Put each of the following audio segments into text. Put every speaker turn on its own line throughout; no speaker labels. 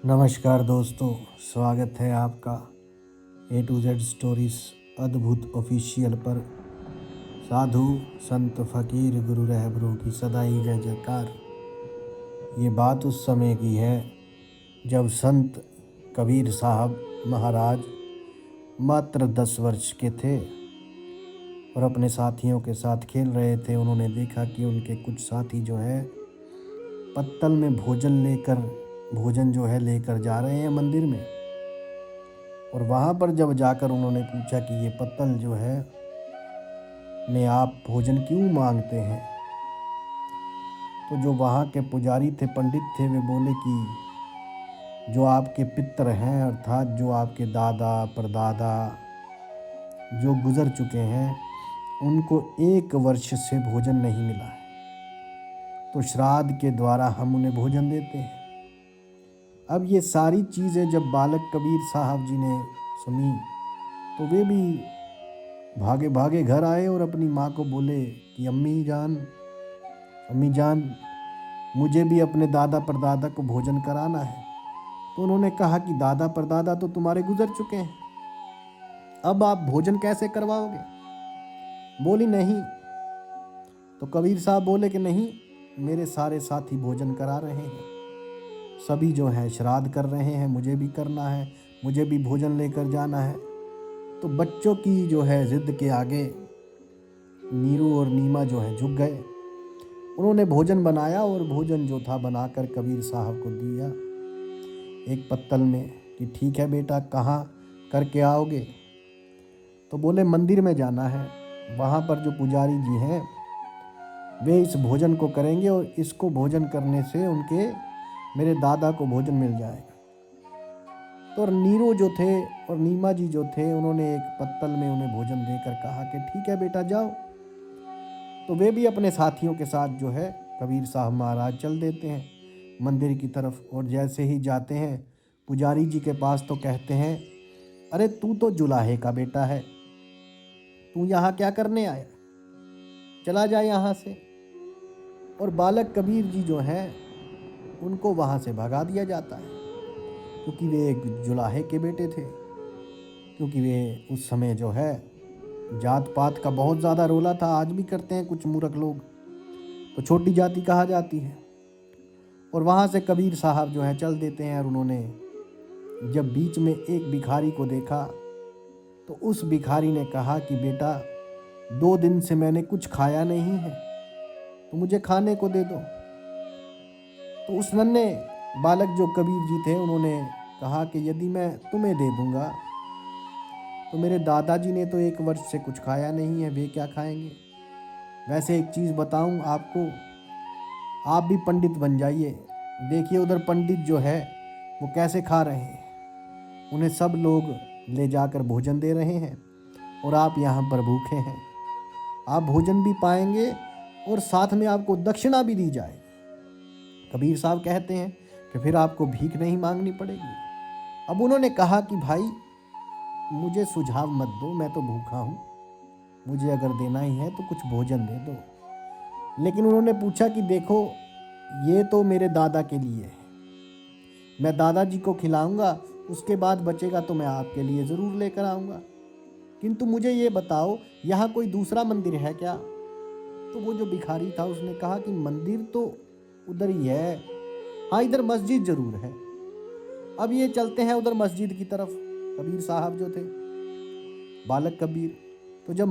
नमस्कार दोस्तों, स्वागत है आपका A to Z स्टोरीज अद्भुत ऑफिशियल पर। साधु संत फकीर गुरु रहबरों की सदाई जय जयकार। ये बात उस समय की है जब संत कबीर साहब महाराज मात्र 10 वर्ष के थे और अपने साथियों के साथ खेल रहे थे। उन्होंने देखा कि उनके कुछ साथी जो है पत्तल में भोजन जो है लेकर जा रहे हैं मंदिर में। और वहाँ पर जब जाकर उन्होंने पूछा कि ये पत्तल जो है में आप भोजन क्यों मांगते हैं, तो जो वहाँ के पुजारी थे, पंडित थे, वे बोले कि जो आपके पितर हैं, अर्थात जो आपके दादा परदादा जो गुजर चुके हैं, उनको 1 वर्ष से भोजन नहीं मिला है, तो श्राद्ध के द्वारा हम उन्हें भोजन देते हैं। अब ये सारी चीज़ें जब बालक कबीर साहब जी ने सुनी तो वे भी भागे भागे घर आए और अपनी माँ को बोले कि अम्मी जान मुझे भी अपने दादा परदादा को भोजन कराना है। तो उन्होंने कहा कि दादा परदादा तो तुम्हारे गुजर चुके हैं, अब आप भोजन कैसे करवाओगे? बोली नहीं। तो कबीर साहब बोले कि नहीं, मेरे सारे साथी भोजन करा रहे हैं, सभी जो है श्राद्ध कर रहे हैं, मुझे भी करना है, मुझे भी भोजन लेकर जाना है। तो बच्चों की जो है ज़िद के आगे नीरू और नीमा जो है झुक गए। उन्होंने भोजन बनाया और भोजन जो था बनाकर कबीर साहब को दिया एक पत्तल में कि ठीक है बेटा, कहाँ करके आओगे? तो बोले मंदिर में जाना है, वहाँ पर जो पुजारी जी हैं वे इस भोजन को करेंगे और इसको भोजन करने से उनके मेरे दादा को भोजन मिल जाएगा। तो नीरू जो थे और नीमा जी जो थे, उन्होंने एक पत्तल में उन्हें भोजन देकर कहा कि ठीक है बेटा, जाओ। तो वे भी अपने साथियों के साथ जो है कबीर साहब महाराज चल देते हैं मंदिर की तरफ। और जैसे ही जाते हैं पुजारी जी के पास तो कहते हैं, अरे तू तो जुलाहे का बेटा है, तू यहाँ क्या करने आया? चला जा यहाँ से। और बालक कबीर जी जो हैं उनको वहाँ से भगा दिया जाता है, क्योंकि वे एक जुलाहे के बेटे थे। क्योंकि वे उस समय जो है जात पात का बहुत ज़्यादा रोला था, आज भी करते हैं कुछ मूर्ख लोग, तो छोटी जाति कहा जाती है। और वहाँ से कबीर साहब जो है चल देते हैं। और उन्होंने जब बीच में एक भिखारी को देखा तो उस भिखारी ने कहा कि बेटा, 2 दिन से मैंने कुछ खाया नहीं है, तो मुझे खाने को दे दो। तो उस नन्हे बालक जो कबीर जी थे, उन्होंने कहा कि यदि मैं तुम्हें दे दूंगा तो मेरे दादाजी ने तो 1 वर्ष से कुछ खाया नहीं है, वे क्या खाएंगे? वैसे एक चीज़ बताऊं आपको, आप भी पंडित बन जाइए। देखिए उधर पंडित जो है वो कैसे खा रहे हैं, उन्हें सब लोग ले जाकर भोजन दे रहे हैं और आप यहाँ पर भूखे हैं। आप भोजन भी पाएंगे और साथ में आपको दक्षिणा भी दी जाएगी। कबीर साहब कहते हैं कि फिर आपको भीख नहीं मांगनी पड़ेगी। अब उन्होंने कहा कि भाई मुझे सुझाव मत दो, मैं तो भूखा हूँ, मुझे अगर देना ही है तो कुछ भोजन दे दो। लेकिन उन्होंने पूछा कि देखो, ये तो मेरे दादा के लिए है, मैं दादाजी को खिलाऊंगा, उसके बाद बचेगा तो मैं आपके लिए ज़रूर लेकर आऊँगा, किंतु मुझे ये बताओ यहाँ कोई दूसरा मंदिर है क्या? तो वो जो भिखारी था उसने कहा कि मंदिर तो उधर ही है, हाँ इधर मस्जिद ज़रूर है। अब ये चलते हैं उधर मस्जिद की तरफ, कबीर साहब जो थे, बालक कबीर। तो जब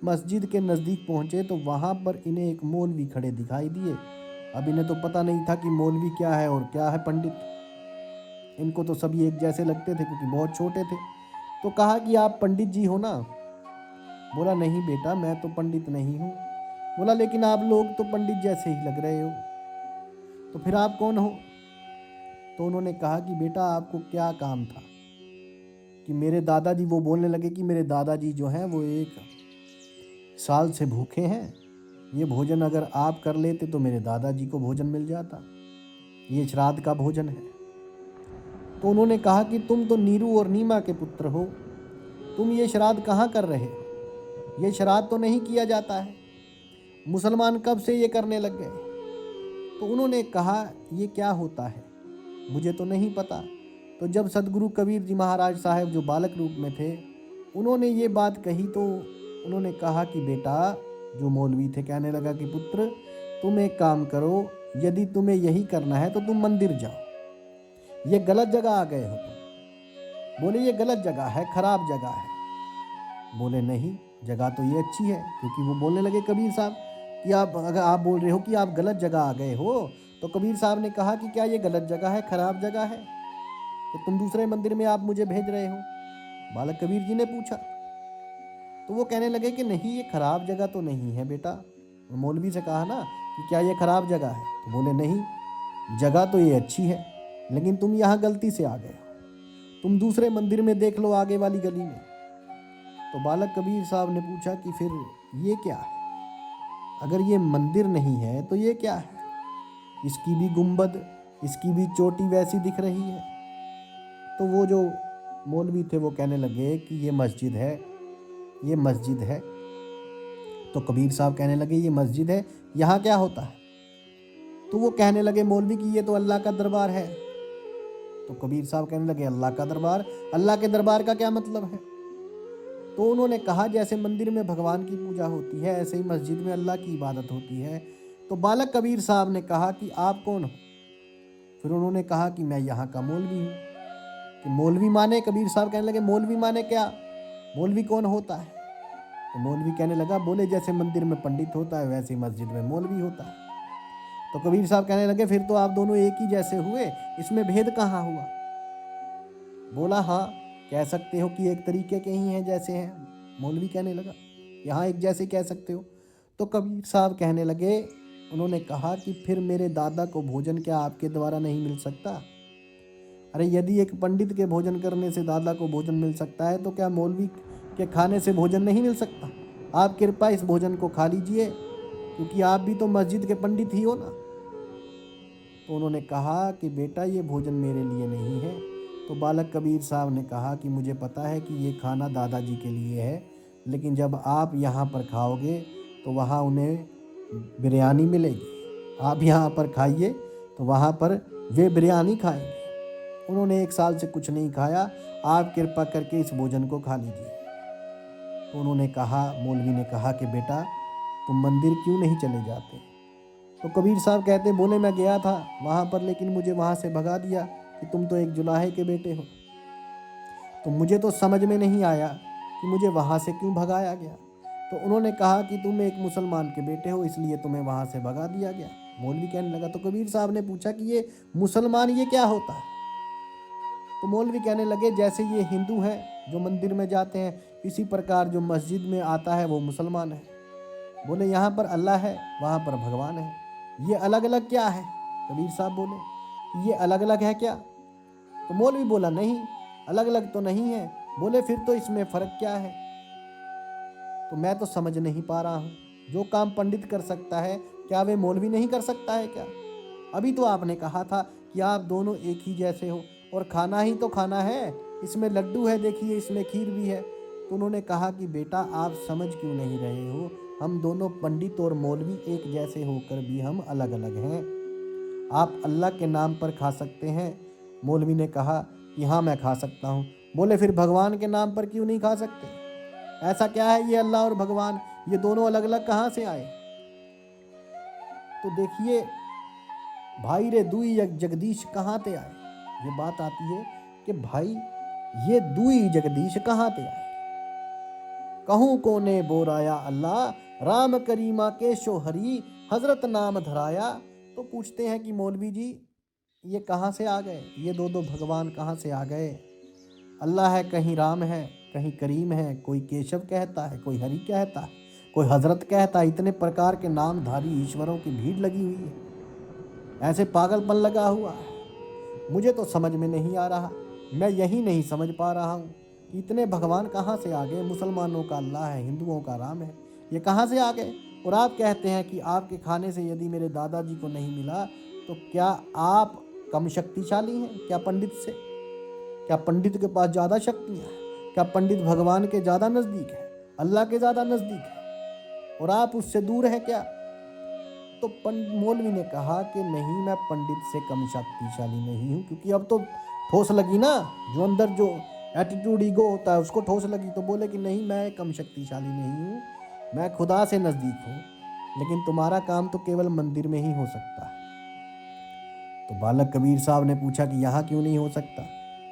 मस्जिद के नज़दीक पहुँचे तो वहाँ पर इन्हें एक मौलवी खड़े दिखाई दिए। अब इन्हें तो पता नहीं था कि मौलवी क्या है और क्या है पंडित। इनको तो सभी एक जैसे लगते थे क्योंकि बहुत छोटे थे। तो कहा कि आप पंडित जी हो ना? बोला नहीं बेटा, मैं तो पंडित नहीं हूँ। बोला लेकिन आप लोग तो पंडित जैसे ही लग रहे हो, तो फिर आप कौन हो? तो उन्होंने कहा कि बेटा आपको क्या काम था? कि मेरे दादाजी, वो बोलने लगे कि मेरे दादाजी जो हैं वो 1 साल से भूखे हैं, ये भोजन अगर आप कर लेते तो मेरे दादाजी को भोजन मिल जाता, ये श्राद्ध का भोजन है। तो उन्होंने कहा कि तुम तो नीरू और नीमा के पुत्र हो, तुम ये श्राद्ध कहाँ कर रहे हो? ये श्राद्ध तो नहीं किया जाता है, मुसलमान कब से ये करने लग गए? तो उन्होंने कहा ये क्या होता है? मुझे तो नहीं पता। तो जब सदगुरु कबीर जी महाराज साहब जो बालक रूप में थे, उन्होंने ये बात कही तो उन्होंने कहा कि बेटा, जो मौलवी थे, कहने लगा कि पुत्र तुम एक काम करो, यदि तुम्हें यही करना है तो तुम मंदिर जाओ, ये गलत जगह आ गए हो तुम। बोले ये गलत जगह है, खराब जगह है। बोले नहीं, जगह तो ये अच्छी है। क्योंकि वो बोलने लगे कबीर साहब कि अगर आप बोल रहे हो कि आप गलत जगह आ गए हो, तो कबीर साहब ने कहा कि क्या ये गलत जगह है, खराब जगह है कि तुम दूसरे मंदिर में आप मुझे भेज रहे हो? बालक कबीर जी ने पूछा। तो वो कहने लगे कि नहीं, ये खराब जगह तो नहीं है बेटा। मौलवी से कहा ना कि क्या ये खराब जगह है? तो बोले नहीं, जगह तो ये अच्छी है, लेकिन तुम यहाँ गलती से आ गए हो, तुम दूसरे मंदिर में देख लो, आगे वाली गली में। तो बालक कबीर साहब ने पूछा कि फिर ये क्या है? अगर ये मंदिर नहीं है तो ये क्या है? इसकी भी गुंबद, इसकी भी चोटी वैसी दिख रही है। तो वो जो मौलवी थे वो कहने लगे कि ये मस्जिद है, ये मस्जिद है। तो कबीर साहब कहने लगे ये मस्जिद है, यहाँ क्या होता है? तो वो कहने लगे मौलवी कि ये तो अल्लाह का दरबार है। तो कबीर साहब कहने लगे अल्लाह का दरबार, अल्लाह के दरबार का क्या मतलब है? तो उन्होंने कहा जैसे मंदिर में भगवान की पूजा होती है, ऐसे ही मस्जिद में अल्लाह की इबादत होती है। तो बालक कबीर साहब ने कहा कि आप कौन हो? फिर उन्होंने कहा कि मैं यहाँ का मौलवी हूँ। कि मौलवी माने? कबीर साहब कहने लगे मौलवी माने क्या? मौलवी कौन होता है? तो मौलवी कहने लगा, बोले जैसे मंदिर में पंडित होता है वैसे ही मस्जिद में मौलवी होता है। तो कबीर साहब कहने लगे फिर तो आप दोनों एक ही जैसे हुए, इसमें भेद कहाँ हुआ? बोला हाँ, कह सकते हो कि एक तरीके के ही हैं, जैसे हैं। मौलवी कहने लगा यहाँ एक जैसे कह सकते हो। तो कबीर साहब कहने लगे, उन्होंने कहा कि फिर मेरे दादा को भोजन क्या आपके द्वारा नहीं मिल सकता? अरे यदि एक पंडित के भोजन करने से दादा को भोजन मिल सकता है, तो क्या मौलवी के खाने से भोजन नहीं मिल सकता? आप कृपया इस भोजन को खा लीजिए, क्योंकि आप भी तो मस्जिद के पंडित ही हो ना। तो उन्होंने कहा कि बेटा ये भोजन मेरे लिए नहीं है। तो बालक कबीर साहब ने कहा कि मुझे पता है कि ये खाना दादाजी के लिए है, लेकिन जब आप यहाँ पर खाओगे तो वहाँ उन्हें बिरयानी मिलेगी। आप यहाँ पर खाइए तो वहाँ पर वे बिरयानी खाएंगे। उन्होंने 1 साल से कुछ नहीं खाया, आप कृपा करके इस भोजन को खा लीजिए। तो उन्होंने कहा, मौलवी ने कहा कि बेटा तुम मंदिर क्यों नहीं चले जाते? तो कबीर साहब कहते, बोले मैं गया था वहाँ पर, लेकिन मुझे वहाँ से भगा दिया कि तुम तो एक जुलाहे के बेटे हो। तो मुझे तो समझ में नहीं आया कि मुझे वहाँ से क्यों भगाया गया। तो उन्होंने कहा कि तुम एक मुसलमान के बेटे हो, इसलिए तुम्हें वहाँ से भगा दिया गया। मौलवी कहने लगा। तो कबीर साहब ने पूछा कि ये मुसलमान ये क्या होता है? तो मौलवी कहने लगे जैसे ये हिंदू है जो मंदिर में जाते हैं, इसी प्रकार जो मस्जिद में आता है वो मुसलमान है। बोले यहाँ पर अल्लाह है, वहाँ पर भगवान है, ये अलग अलग क्या है? कबीर साहब बोले ये अलग अलग है क्या? तो मौलवी बोला नहीं, अलग अलग तो नहीं है। बोले फिर तो इसमें फ़र्क क्या है? तो मैं तो समझ नहीं पा रहा हूँ, जो काम पंडित कर सकता है क्या वे मौलवी नहीं कर सकता है क्या? अभी तो आपने कहा था कि आप दोनों एक ही जैसे हो, और खाना ही तो खाना है, इसमें लड्डू है, देखिए इसमें खीर भी है। तो उन्होंने कहा कि बेटा आप समझ क्यों नहीं रहे हो, हम दोनों पंडित और मौलवी एक जैसे होकर भी हम अलग अलग हैं। आप अल्लाह के नाम पर खा सकते हैं। मौलवी ने कहा कि हाँ मैं खा सकता हूँ। बोले फिर भगवान के नाम पर क्यों नहीं खा सकते? ऐसा क्या है ये अल्लाह और भगवान, ये दोनों अलग अलग कहाँ से आए? तो देखिए भाई रे दुई जगदीश कहाँ ते आए, ये बात आती है कि भाई ये दुई जगदीश कहाँ ते आए। कहूँ कोने बोराया अल्लाह, राम करीमा के शोहरी हजरत नाम धराया। तो पूछते हैं कि मौलवी जी ये कहाँ से आ गए, ये दो भगवान कहाँ से आ गए? अल्लाह है, कहीं राम है, कहीं करीम है, कोई केशव कहता है, कोई हरि कहता है, कोई हजरत कहता है। इतने प्रकार के नामधारी ईश्वरों की भीड़ लगी हुई है, ऐसे पागलपन लगा हुआ है। मुझे तो समझ में नहीं आ रहा, मैं यही नहीं समझ पा रहा हूँ कि इतने भगवान कहाँ से आ गए? मुसलमानों का अल्लाह है, हिंदुओं का राम है, ये कहाँ से आ गए? और आप कहते हैं कि आपके खाने से यदि मेरे दादाजी को नहीं मिला तो क्या आप कम शक्तिशाली हैं क्या पंडित से? क्या पंडित के पास ज़्यादा शक्तियाँ हैं? क्या पंडित भगवान के ज़्यादा नज़दीक है, अल्लाह के ज़्यादा नज़दीक है, और आप उससे दूर हैं क्या? तो मौलवी ने कहा कि नहीं, मैं पंडित से कम शक्तिशाली नहीं हूँ, क्योंकि अब तो ठोस लगी ना, जो अंदर जो एटीट्यूड ईगो होता है उसको ठोस लगी। तो बोले कि नहीं, मैं कम शक्तिशाली नहीं हूँ, मैं खुदा से नज़दीक हूँ, लेकिन तुम्हारा काम तो केवल मंदिर में ही हो सकता है। तो बालक कबीर साहब ने पूछा कि यहाँ क्यों नहीं हो सकता,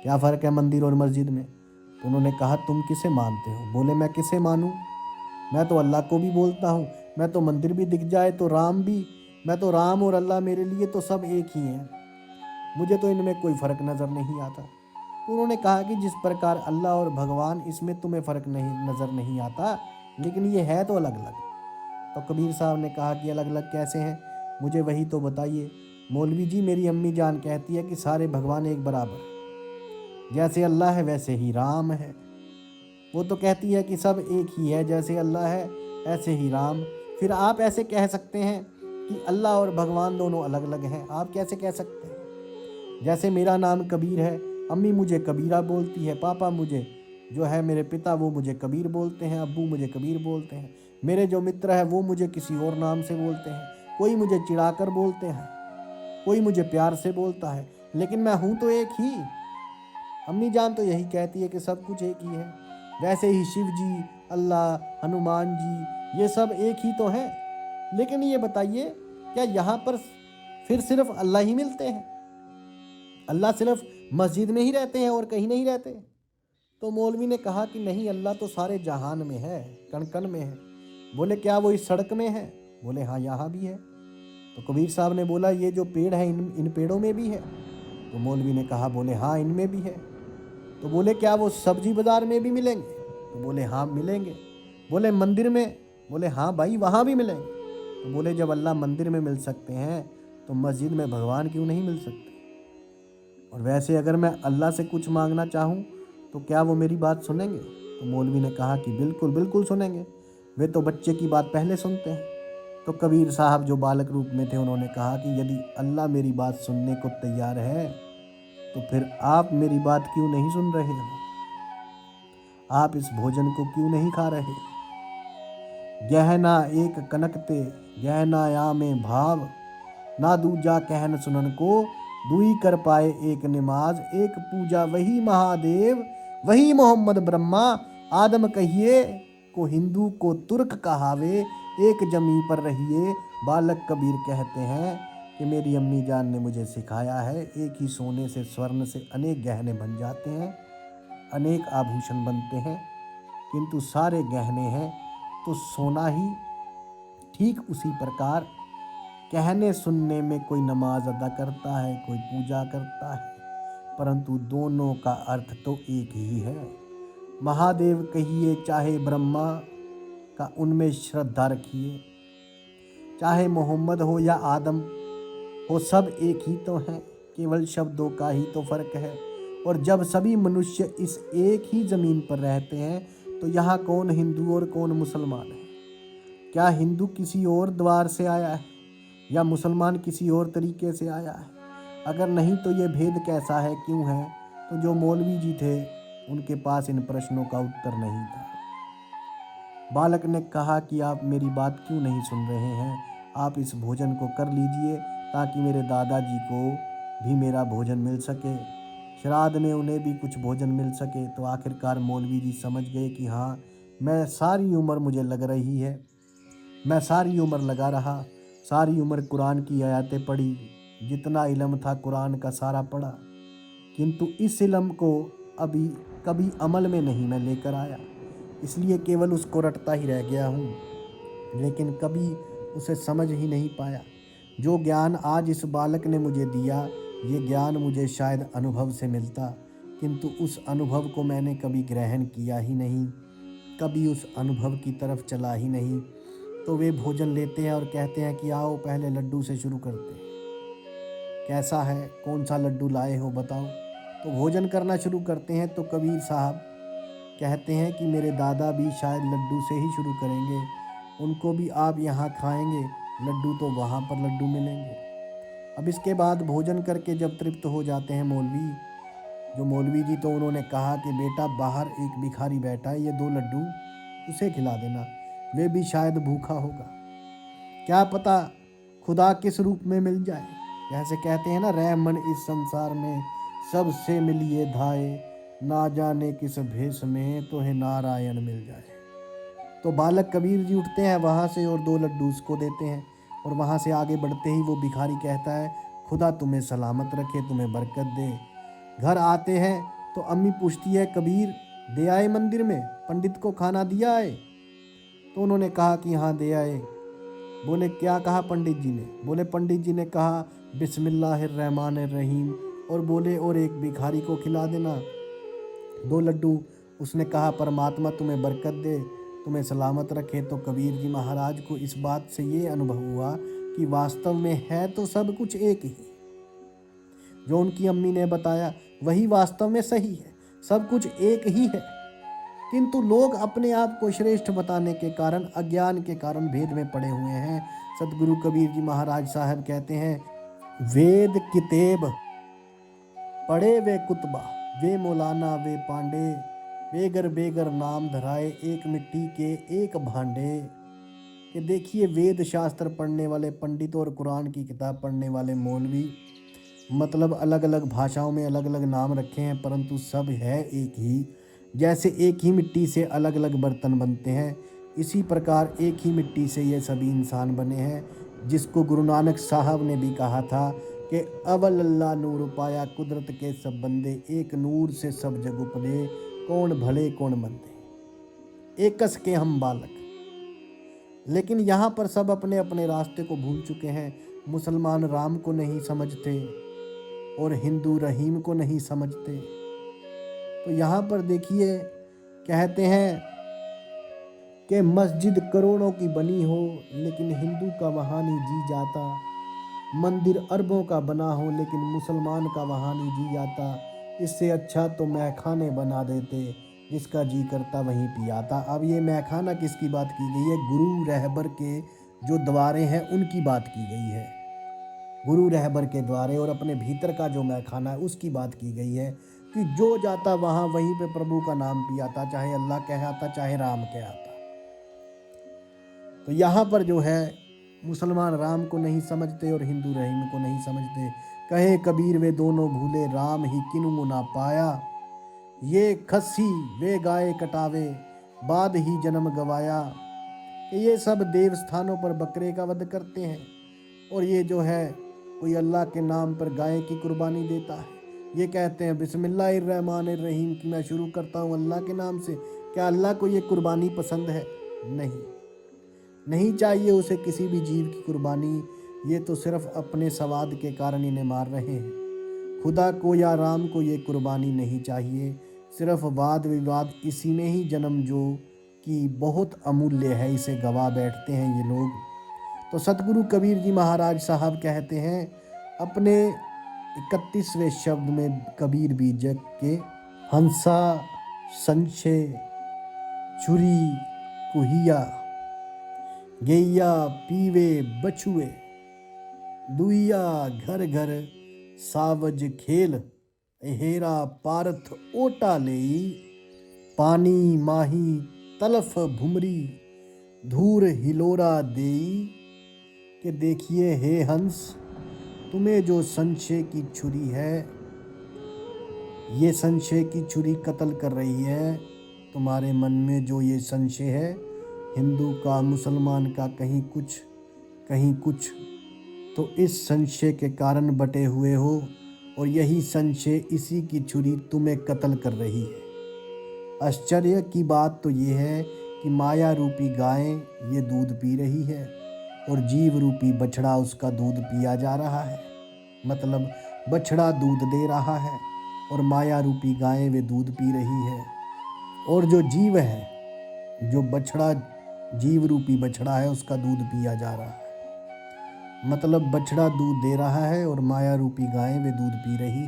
क्या फ़र्क है मंदिर और मस्जिद में? तो उन्होंने कहा, तुम किसे मानते हो? बोले, मैं किसे मानूं, मैं तो अल्लाह को भी बोलता हूँ, मैं तो मंदिर भी दिख जाए तो राम भी, मैं तो राम और अल्लाह मेरे लिए तो सब एक ही हैं, मुझे तो इनमें कोई फ़र्क नज़र नहीं आता। तो उन्होंने कहा कि जिस प्रकार अल्लाह और भगवान, इसमें तुम्हें फ़र्क नहीं नज़र नहीं आता, लेकिन ये है तो अलग अलग। तो कबीर साहब ने कहा कि अलग अलग कैसे हैं, मुझे वही तो बताइए। मौलवी जी, मेरी अम्मी जान कहती है कि सारे भगवान एक बराबर हैं, जैसे अल्लाह है वैसे ही राम है। वो तो कहती है कि सब एक ही है, जैसे अल्लाह है ऐसे ही राम। फिर आप ऐसे कह सकते हैं कि अल्लाह और भगवान दोनों अलग अलग हैं? आप कैसे कह सकते हैं? जैसे मेरा नाम कबीर है, अम्मी मुझे कबीरा बोलती है, पापा मुझे जो है मेरे पिता वो मुझे कबीर बोलते हैं, अब्बू मुझे कबीर बोलते हैं, मेरे जो मित्र है वो मुझे किसी और नाम से बोलते हैं, कोई मुझे चिढ़ाकर बोलते हैं, कोई मुझे प्यार से बोलता है, लेकिन मैं हूँ तो एक ही। अम्मी जान तो यही कहती है कि सब कुछ एक ही है। वैसे ही शिव जी, अल्लाह, हनुमान जी, ये सब एक ही तो हैं। लेकिन ये बताइए, क्या यहाँ पर फिर सिर्फ अल्लाह ही मिलते हैं? अल्लाह सिर्फ मस्जिद में ही रहते हैं और कहीं नहीं रहते? तो मौलवी ने कहा कि नहीं, अल्लाह तो सारे जहान में है, कण कण में है। बोले, क्या वो इस सड़क में है? बोले, हाँ, यहाँ भी है। तो कबीर साहब ने बोला, ये जो पेड़ है इन पेड़ों में भी है? तो मौलवी ने कहा, बोले, हाँ, इनमें भी है। तो बोले, क्या वो सब्जी बाजार में भी मिलेंगे? तो बोले, हाँ, मिलेंगे। बोले, मंदिर में? बोले, हाँ भाई, वहाँ भी मिलेंगे। तो बोले, जब अल्लाह मंदिर में मिल सकते हैं तो मस्जिद में भगवान क्यों नहीं मिल सकते? और वैसे अगर मैं अल्लाह से कुछ मांगना चाहूँ तो क्या वो मेरी बात सुनेंगे? तो मौलवी ने कहा कि बिल्कुल बिल्कुल सुनेंगे, वे तो बच्चे की बात पहले सुनते हैं। तो कबीर साहब जो बालक रूप में थे, उन्होंने कहा कि यदि अल्लाह मेरी बात सुनने को तैयार है तो फिर आप मेरी बात क्यों नहीं सुन रहे हो? आप इस भोजन को क्यों नहीं खा रहे? गहना एक कनकते, गहना या में भाव, ना दूजा कहन सुनन को, दुई कर पाए एक नमाज, एक पूजा वही महादेव, वही मोहम्मद ब्रह्मा, आदम कहिए को हिंदू को तुर्क कहावे, एक जमी पर रहिए। बालक कबीर कहते हैं कि मेरी अम्मी जान ने मुझे सिखाया है, एक ही सोने से, स्वर्ण से अनेक गहने बन जाते हैं, अनेक आभूषण बनते हैं, किंतु सारे गहने हैं तो सोना ही। ठीक उसी प्रकार कहने सुनने में कोई नमाज अदा करता है, कोई पूजा करता है, परंतु दोनों का अर्थ तो एक ही है। महादेव कहिए चाहे ब्रह्मा का, उनमें श्रद्धा रखिए, चाहे मोहम्मद हो या आदम हो, सब एक ही तो हैं, केवल शब्दों का ही तो फर्क है। और जब सभी मनुष्य इस एक ही ज़मीन पर रहते हैं तो यहाँ कौन हिंदू और कौन मुसलमान है? क्या हिंदू किसी और द्वार से आया है या मुसलमान किसी और तरीके से आया है? अगर नहीं तो ये भेद कैसा है, क्यों है? तो जो मौलवी जी थे उनके पास इन प्रश्नों का उत्तर नहीं था। बालक ने कहा कि आप मेरी बात क्यों नहीं सुन रहे हैं? आप इस भोजन को कर लीजिए ताकि मेरे दादाजी को भी मेरा भोजन मिल सके, श्राद्ध में उन्हें भी कुछ भोजन मिल सके। तो आखिरकार मौलवी जी समझ गए कि हाँ, मैं सारी उम्र मुझे लग रही है, मैं सारी उम्र लगा रहा, सारी उम्र कुरान की आयतें पढ़ी, जितना इल्म था कुरान का सारा पढ़ा, किंतु इस इल्म को अभी कभी अमल में नहीं मैं लेकर आया, इसलिए केवल उसको रटता ही रह गया हूँ, लेकिन कभी उसे समझ ही नहीं पाया। जो ज्ञान आज इस बालक ने मुझे दिया, ये ज्ञान मुझे शायद अनुभव से मिलता, किंतु उस अनुभव को मैंने कभी ग्रहण किया ही नहीं, कभी उस अनुभव की तरफ चला ही नहीं। तो वे भोजन लेते हैं और कहते हैं कि आओ पहले लड्डू से शुरू करते हैं, कैसा है, कौन सा लड्डू लाए हो बताओ। तो भोजन करना शुरू करते हैं। तो कबीर साहब कहते हैं कि मेरे दादा भी शायद लड्डू से ही शुरू करेंगे, उनको भी आप यहाँ खाएंगे, लड्डू तो वहाँ पर लड्डू मिलेंगे। अब इसके बाद भोजन करके जब तृप्त हो जाते हैं मौलवी जी, तो उन्होंने कहा कि बेटा, बाहर एक भिखारी बैठा है, ये 2 लड्डू उसे खिला देना, वे भी शायद भूखा होगा, क्या पता खुदा किस रूप में मिल जाए। जैसे कहते हैं ना, रह मन इस संसार में सबसे मिलिए धाए, ना जाने किस भेष में तो है नारायण मिल जाए। तो बालक कबीर जी उठते हैं वहाँ से और 2 लड्डू उसको देते हैं। और वहाँ से आगे बढ़ते ही वो भिखारी कहता है, खुदा तुम्हें सलामत रखे, तुम्हें बरकत दे। घर आते हैं तो अम्मी पूछती है, कबीर दे आए मंदिर में, पंडित को खाना दिया है? तो उन्होंने कहा कि हाँ दे आए। बोले क्या कहा पंडित जी ने? बोले पंडित जी ने कहा बिस्मिल्लाहिर्रहमानिर्रहीम, और बोले और एक भिखारी को खिला देना 2 लड्डू। उसने कहा परमात्मा तुम्हें बरकत दे, तुम्हें सलामत रखे। तो कबीर जी महाराज को इस बात से ये अनुभव हुआ कि वास्तव में है तो सब कुछ एक ही। जो उनकी अम्मी ने बताया वही वास्तव में सही है, सब कुछ एक ही है। किंतु लोग अपने आप को श्रेष्ठ बताने के कारण, अज्ञान के कारण भेद में पड़े हुए हैं। सतगुरु कबीर जी महाराज साहब कहते हैं, वेद किताब पढ़े वे कुतबा, वे मौलाना वे पांडे, बेगर बेगर नाम धराए, एक मिट्टी के एक भांडे। कि देखिए, वेद शास्त्र पढ़ने वाले पंडित और कुरान की किताब पढ़ने वाले मौलवी, मतलब अलग अलग भाषाओं में अलग अलग नाम रखे हैं, परंतु सब है एक ही। जैसे एक ही मिट्टी से अलग अलग बर्तन बनते हैं, इसी प्रकार एक ही मिट्टी से ये सभी इंसान बने हैं। जिसको गुरु नानक साहब ने भी कहा था कि अवल अल्लाह नूर पाया, कुदरत के सब बंदे, एक नूर से सब जग उपले, कौन भले कौन मंदे, एकस के हम बालक। लेकिन यहाँ पर सब अपने अपने रास्ते को भूल चुके हैं। मुसलमान राम को नहीं समझते और हिंदू रहीम को नहीं समझते। तो यहाँ पर देखिए, कहते हैं कि मस्जिद करोड़ों की बनी हो लेकिन हिंदू का वहाँ नहीं जी जाता, मंदिर अरबों का बना हो लेकिन मुसलमान का वहाँ नहीं जी जाता। इससे अच्छा तो मैखाने बना देते, जिसका जी करता वहीं पियाता। अब ये मैखाना किसकी बात की गई है? गुरु रहबर के जो द्वारे हैं उनकी बात की गई है। गुरु रहबर के द्वारे और अपने भीतर का जो मैखाना है उसकी बात की गई है कि जो जाता वहाँ वहीं पे प्रभु का नाम पियाता, चाहे अल्लाह कहता चाहे राम कहता। तो यहाँ पर जो है, मुसलमान राम को नहीं समझते और हिंदू रहीम को नहीं समझते। कहे कबीर वे दोनों भूले, राम ही किनु ना पाया, ये खस्सी वे गाय कटावे, बाद ही जन्म गवाया। कि ये सब देव स्थानों पर बकरे का वध करते हैं और ये जो है कोई अल्लाह के नाम पर गाय की कुर्बानी देता है। ये कहते हैं बिस्मिल्लाहिर्रहमानिर्रहीम कि मैं शुरू करता हूँ अल्लाह के नाम से। क्या अल्लाह को ये कुर्बानी पसंद है? नहीं चाहिए उसे किसी भी जीव की कुर्बानी। ये तो सिर्फ अपने स्वाद के कारण इन्हें मार रहे हैं। खुदा को या राम को ये कुर्बानी नहीं चाहिए। सिर्फ वाद विवाद इसी में ही जन्म जो कि बहुत अमूल्य है, इसे गवा बैठते हैं ये लोग। तो सतगुरु कबीर जी महाराज साहब कहते हैं अपने 31वें शब्द में कबीर बीजक के, हंसा संशय चुरी कुहिया, गैया पीवे बछुए, दुइया घर घर सावज खेल, हेरा पारथ ओटा लेई, पानी माही तलफ भुमरी, धूर हिलोरा देई। कि देखिए हे हंस, तुम्हें जो संशय की छुरी है, ये संशय की छुरी कत्ल कर रही है। तुम्हारे मन में जो ये संशय है, हिंदू का मुसलमान का, कहीं कुछ, तो इस संशय के कारण बटे हुए हो और यही संशय, इसी की छुरी तुम्हें कत्ल कर रही है। आश्चर्य की बात तो ये है कि माया रूपी गाय ये दूध पी रही है और जीव रूपी बछड़ा उसका दूध पिया जा रहा है। मतलब बछड़ा दूध दे रहा है और माया रूपी गाय वे दूध पी रही है। और जो जीव है, जो बछड़ा, जीव रूपी बछड़ा है, उसका दूध पिया जा रहा है। मतलब बछड़ा दूध दे रहा है और माया रूपी गाय वे दूध पी रही।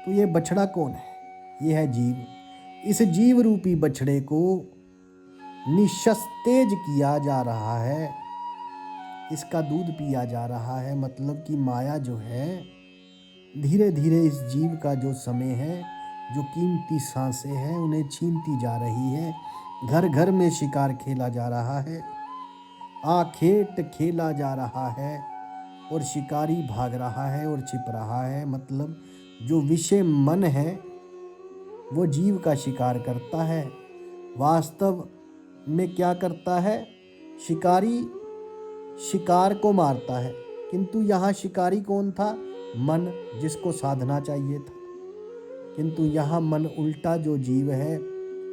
तो ये बछड़ा कौन है? ये है जीव। इस जीव रूपी बछड़े को निस्तेज किया जा रहा है, इसका दूध पिया जा रहा है। मतलब कि माया जो है धीरे धीरे इस जीव का जो समय है, जो कीमती सांसें हैं, उन्हें छीनती जा रही है। घर घर में शिकार खेला जा रहा है, आखेट खेला जा रहा है। और शिकारी भाग रहा है और छिप रहा है। मतलब जो विषय मन है वो जीव का शिकार करता है। वास्तव में क्या करता है? शिकारी शिकार को मारता है, किंतु यहाँ शिकारी कौन था? मन, जिसको साधना चाहिए था। किंतु यहाँ मन उल्टा जो जीव है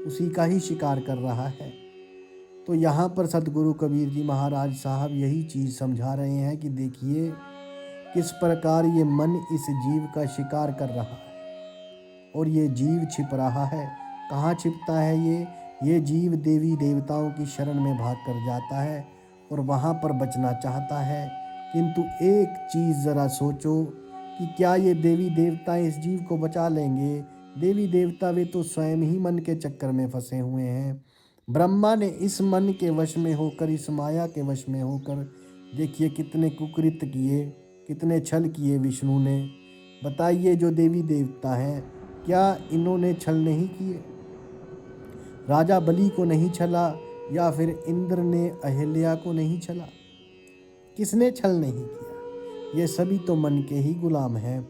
उसी का ही शिकार कर रहा है। तो यहाँ पर सतगुरु कबीर जी महाराज साहब यही चीज़ समझा रहे हैं कि देखिए किस प्रकार ये मन इस जीव का शिकार कर रहा है और ये जीव छिप रहा है। कहाँ छिपता है ये जीव देवी देवताओं की शरण में भाग कर जाता है और वहाँ पर बचना चाहता है। किंतु एक चीज़ ज़रा सोचो कि क्या ये देवी देवता इस जीव को बचा लेंगे? देवी देवता वे तो स्वयं ही मन के चक्कर में फंसे हुए हैं। ब्रह्मा ने इस मन के वश में होकर, इस माया के वश में होकर देखिए कितने कुकृत्य किए, कितने छल किए विष्णु ने। बताइए जो देवी देवता हैं, क्या इन्होंने छल नहीं किए? राजा बलि को नहीं छला या फिर इंद्र ने अहिल्या को नहीं छला? किसने छल नहीं किया? ये सभी तो मन के ही गुलाम हैं।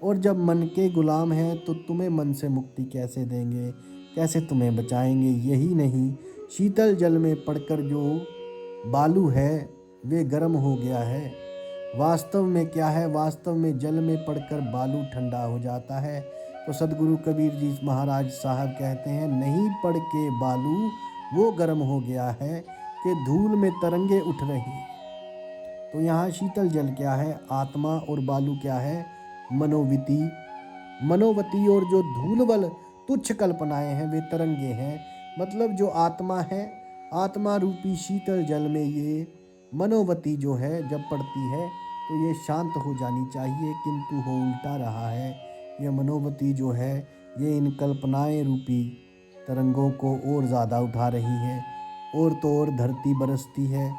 और जब मन के गुलाम हैं तो तुम्हें मन से मुक्ति कैसे देंगे? कैसे तुम्हें बचाएंगे? यही नहीं, शीतल जल में पड़कर जो बालू है वे गर्म हो गया है। वास्तव में क्या है? वास्तव में जल में पड़कर बालू ठंडा हो जाता है। तो सदगुरु कबीर जी महाराज साहब कहते हैं, नहीं पड़ के बालू वो गर्म हो गया है कि धूल में तरंगे उठ रही। तो यहाँ शीतल जल क्या है? आत्मा। और बालू क्या है? मनोवती। मनोवती और जो धूलवल तुच्छ कल्पनाएं हैं वे तरंगे हैं। मतलब जो आत्मा है, आत्मा रूपी शीतल जल में ये मनोवती जो है जब पड़ती है तो ये शांत हो जानी चाहिए, किंतु हो उल्टा रहा है। ये मनोवती जो है ये इन कल्पनाएं रूपी तरंगों को और ज़्यादा उठा रही है। और तो और धरती बरसती है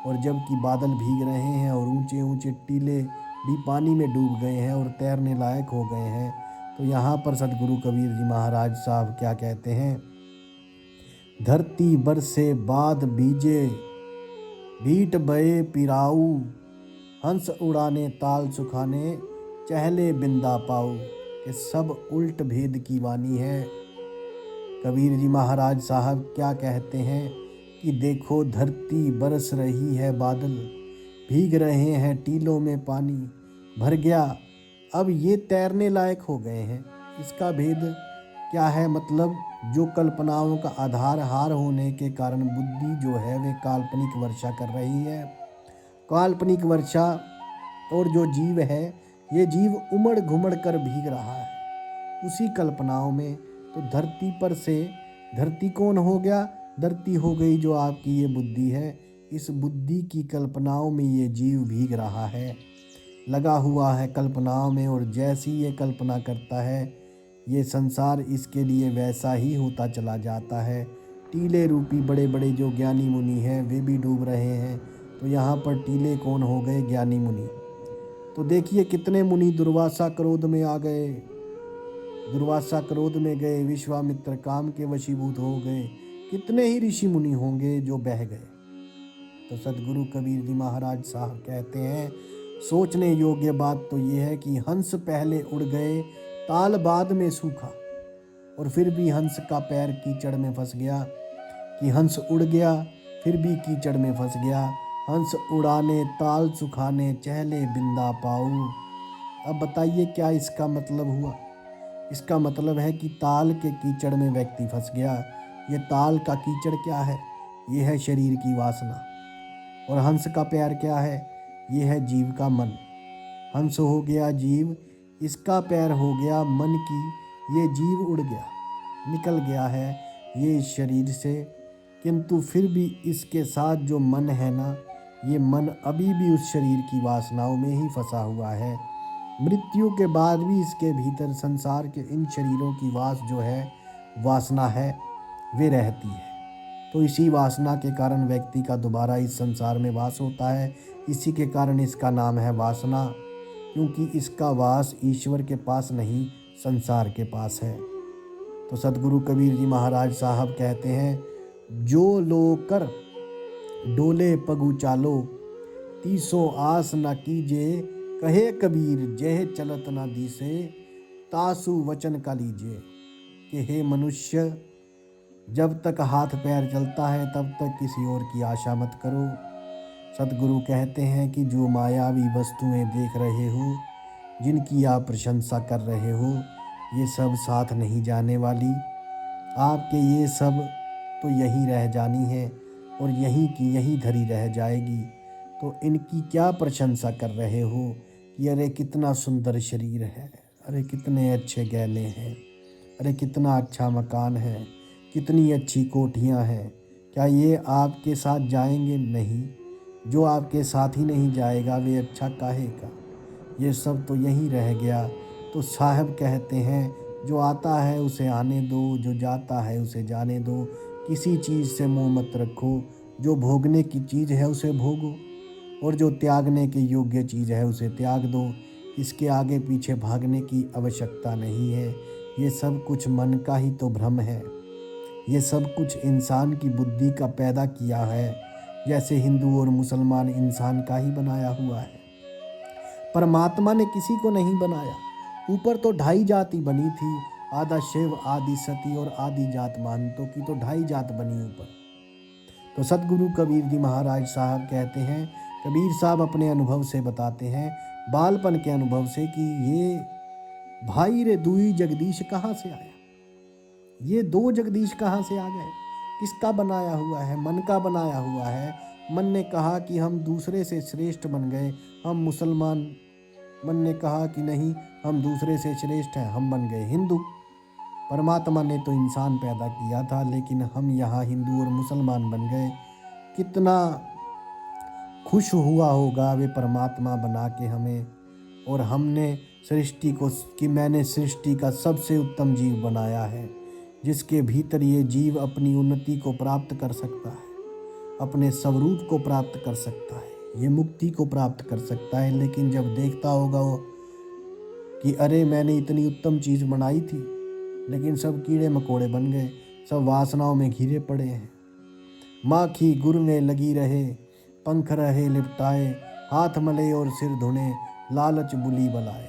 और जबकि बादल भीग रहे हैं और ऊंचे ऊंचे टीले भी पानी में डूब गए हैं और तैरने लायक हो गए हैं। तो यहाँ पर सतगुरु कबीर जी महाराज साहब क्या कहते हैं? धरती बरसे बाद बीजे, भीट बये पिराऊ, हंस उड़ाने ताल सुखाने, चहले बिंदा पाऊ। ये सब उल्ट भेद की वाणी है। कबीर जी महाराज साहब क्या कहते हैं कि देखो धरती बरस रही है, बादल भीग रहे हैं, टीलों में पानी भर गया, अब ये तैरने लायक हो गए हैं। इसका भेद क्या है? मतलब जो कल्पनाओं का आधार हार होने के कारण बुद्धि जो है वे काल्पनिक वर्षा कर रही है। काल्पनिक वर्षा और जो जीव है ये जीव उमड़ घुमड़ कर भीग रहा है उसी कल्पनाओं में। तो धरती पर से धरती कौन हो गया? धरती हो गई जो आपकी ये बुद्धि है। इस बुद्धि की कल्पनाओं में ये जीव भीग रहा है, लगा हुआ है कल्पनाओं में। और जैसी ये कल्पना करता है ये संसार इसके लिए वैसा ही होता चला जाता है। टीले रूपी बड़े बड़े जो ज्ञानी मुनि हैं वे भी डूब रहे हैं। तो यहाँ पर टीले कौन हो गए? ज्ञानी मुनि। तो देखिए कितने मुनि दुर्वासा क्रोध में आ गए, दुर्वासा क्रोध में गए, विश्वामित्र काम के वशीभूत हो गए। कितने ही ऋषि मुनि होंगे जो बह गए। तो सदगुरु कबीर जी महाराज साहब कहते हैं, सोचने योग्य बात तो ये है कि हंस पहले उड़ गए, ताल बाद में सूखा। और फिर भी हंस का पैर कीचड़ में फंस गया कि हंस उड़ गया फिर भी कीचड़ में फंस गया। हंस उड़ाने ताल सुखाने, चहले बिंदा पाऊ। अब बताइए क्या इसका मतलब हुआ? इसका मतलब है कि ताल के कीचड़ में व्यक्ति फंस गया। ये ताल का कीचड़ क्या है? ये है शरीर की वासना। और हंस का पैर क्या है? ये है जीव का मन। हंस हो गया जीव, इसका पैर हो गया मन की। ये जीव उड़ गया, निकल गया है ये इस शरीर से, किंतु फिर भी इसके साथ जो मन है ना, ये मन अभी भी उस शरीर की वासनाओं में ही फंसा हुआ है। मृत्यु के बाद भी इसके भीतर संसार के इन शरीरों की जो है वासना है वे रहती है। तो इसी वासना के कारण व्यक्ति का दोबारा इस संसार में वास होता है। इसी के कारण इसका नाम है वासना, क्योंकि इसका वास ईश्वर के पास नहीं संसार के पास है। तो सदगुरु कबीर जी महाराज साहब कहते हैं, जो लो कर डोले पगु चालो, तीसो आस न कीजे, कहे कबीर जेह चलत न दिसे, तासु वचन का लीजिए। कि हे मनुष्य, जब तक हाथ पैर चलता है तब तक किसी और की आशा मत करो। सतगुरु कहते हैं कि जो मायावी वस्तुएं देख रहे हो, जिनकी आप प्रशंसा कर रहे हो, ये सब साथ नहीं जाने वाली। आपके ये सब तो यहीं रह जानी है और यहीं की यहीं धरी रह जाएगी। तो इनकी क्या प्रशंसा कर रहे हो कि अरे कितना सुंदर शरीर है, अरे कितने अच्छे गहने हैं, अरे कितना अच्छा मकान है, कितनी अच्छी कोठियाँ हैं। क्या ये आपके साथ जाएंगे? नहीं। जो आपके साथ ही नहीं जाएगा वे अच्छा काहे का। ये सब तो यहीं रह गया। तो साहब कहते हैं, जो आता है उसे आने दो, जो जाता है उसे जाने दो। किसी चीज़ से मुँह मत रखो। जो भोगने की चीज़ है उसे भोगो और जो त्यागने के योग्य चीज़ है उसे त्याग दो। इसके आगे पीछे भागने की आवश्यकता नहीं है। ये सब कुछ मन का ही तो भ्रम है। ये सब कुछ इंसान की बुद्धि का पैदा किया है। जैसे हिंदू और मुसलमान इंसान का ही बनाया हुआ है। परमात्मा ने किसी को नहीं बनाया। ऊपर तो 2.5 जाति बनी थी, आधा शिव, आदि सती और आदि जात महंतों की, तो 2.5 जात बनी ऊपर। तो सतगुरु कबीर जी महाराज साहब कहते हैं, कबीर साहब अपने अनुभव से बताते हैं, बालपन के अनुभव से, कि ये भाई रे दुई जगदीश कहाँ से आया। ये 2 जगदीश कहाँ से आ गए? किसका बनाया हुआ है? मन का बनाया हुआ है। मन ने कहा कि हम दूसरे से श्रेष्ठ बन गए, हम मुसलमान। मन ने कहा कि नहीं, हम दूसरे से श्रेष्ठ हैं, हम बन गए हिंदू। परमात्मा ने तो इंसान पैदा किया था, लेकिन हम यहाँ हिंदू और मुसलमान बन गए। कितना खुश हुआ होगा वे परमात्मा बना के हमें, और हमने सृष्टि को, कि मैंने सृष्टि का सबसे उत्तम जीव बनाया है, जिसके भीतर ये जीव अपनी उन्नति को प्राप्त कर सकता है, अपने स्वरूप को प्राप्त कर सकता है, ये मुक्ति को प्राप्त कर सकता है। लेकिन जब देखता होगा वो कि अरे मैंने इतनी उत्तम चीज़ बनाई थी, लेकिन सब कीड़े मकोड़े बन गए, सब वासनाओं में घिरे पड़े हैं। माखी गुर में लगी रहे, पंख रहे लिपटाए, हाथ मले और सिर धुने, लालच बुली बलाए।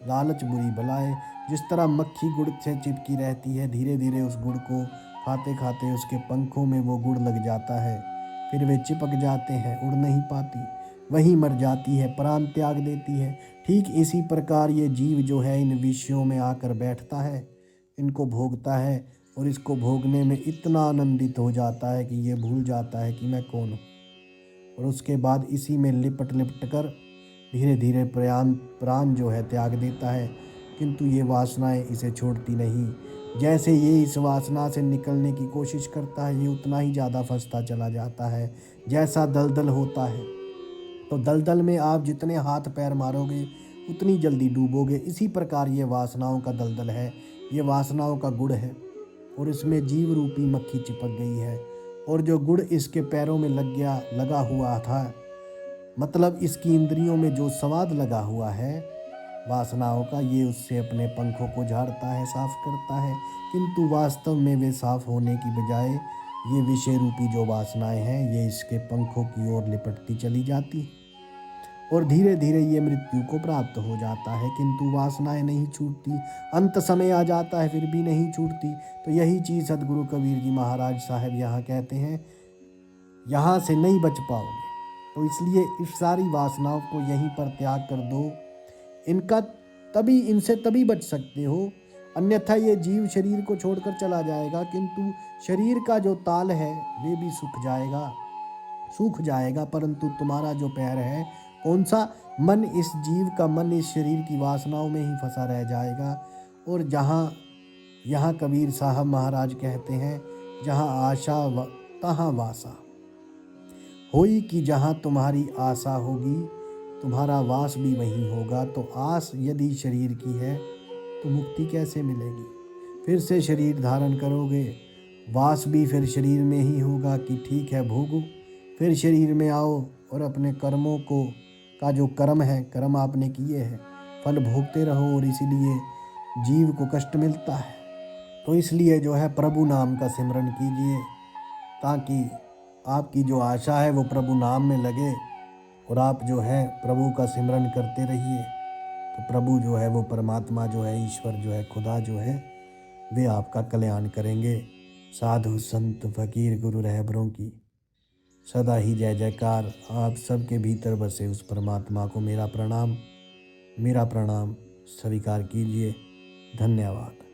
लालच बुरी बलाए। जिस तरह मक्खी गुड़ से चिपकी रहती है, धीरे धीरे उस गुड़ को खाते खाते उसके पंखों में वो गुड़ लग जाता है, फिर वे चिपक जाते हैं, उड़ नहीं पाती, वहीं मर जाती है, प्राण त्याग देती है। ठीक इसी प्रकार ये जीव जो है इन विषयों में आकर बैठता है, इनको भोगता है, और इसको भोगने में इतना आनंदित हो जाता है कि ये भूल जाता है कि मैं कौन हूँ, और उसके बाद इसी में लिपट लिपट कर धीरे धीरे प्राण जो है त्याग देता है। किंतु ये वासनाएं इसे छोड़ती नहीं। जैसे ये इस वासना से निकलने की कोशिश करता है, ये उतना ही ज़्यादा फंसता चला जाता है। जैसा दलदल होता है, तो दलदल में आप जितने हाथ पैर मारोगे उतनी जल्दी डूबोगे। इसी प्रकार ये वासनाओं का दलदल है, ये वासनाओं का गुड़ है, और इसमें जीव रूपी मक्खी चिपक गई है। और जो गुड़ इसके पैरों में लगा हुआ था, मतलब इसकी इंद्रियों में जो स्वाद लगा हुआ है वासनाओं का, ये उससे अपने पंखों को झाड़ता है, साफ करता है। किंतु वास्तव में वे साफ होने की बजाय ये विषय रूपी जो वासनाएं हैं, ये इसके पंखों की ओर लिपटती चली जाती, और धीरे धीरे ये मृत्यु को प्राप्त हो जाता है। किंतु वासनाएं नहीं छूटती, अंत समय आ जाता है फिर भी नहीं छूटती। तो यही चीज़ सतगुरु कबीर जी महाराज साहब यहाँ कहते हैं, यहाँ से नहीं बच पाओगे। तो इसलिए इस सारी वासनाओं को यहीं पर त्याग कर दो। इनसे तभी बच सकते हो, अन्यथा ये जीव शरीर को छोड़कर चला जाएगा, किंतु शरीर का जो ताल है वे भी सूख जाएगा, परंतु तुम्हारा जो पैर है, कौन सा मन, इस जीव का मन इस शरीर की वासनाओं में ही फंसा रह जाएगा। और यहाँ कबीर साहब महाराज कहते हैं, जहाँ आशा तहाँ वासा होई, कि जहाँ तुम्हारी आशा होगी तुम्हारा वास भी वहीं होगा। तो आस यदि शरीर की है तो मुक्ति कैसे मिलेगी? फिर से शरीर धारण करोगे, वास भी फिर शरीर में ही होगा कि ठीक है भोगो। फिर शरीर में आओ और अपने कर्मों का जो कर्म है, कर्म आपने किए हैं, फल भोगते रहो, और इसीलिए जीव को कष्ट मिलता है। तो इसलिए जो है प्रभु नाम का सिमरन कीजिए, ताकि आपकी जो आशा है वो प्रभु नाम में लगे, और आप जो है प्रभु का सिमरन करते रहिए, तो प्रभु जो है वो परमात्मा जो है, ईश्वर जो है, खुदा जो है, वे आपका कल्याण करेंगे। साधु संत फकीर गुरु रहबरों की सदा ही जय जयकार। आप सबके भीतर बसे उस परमात्मा को मेरा प्रणाम स्वीकार कीजिए। धन्यवाद।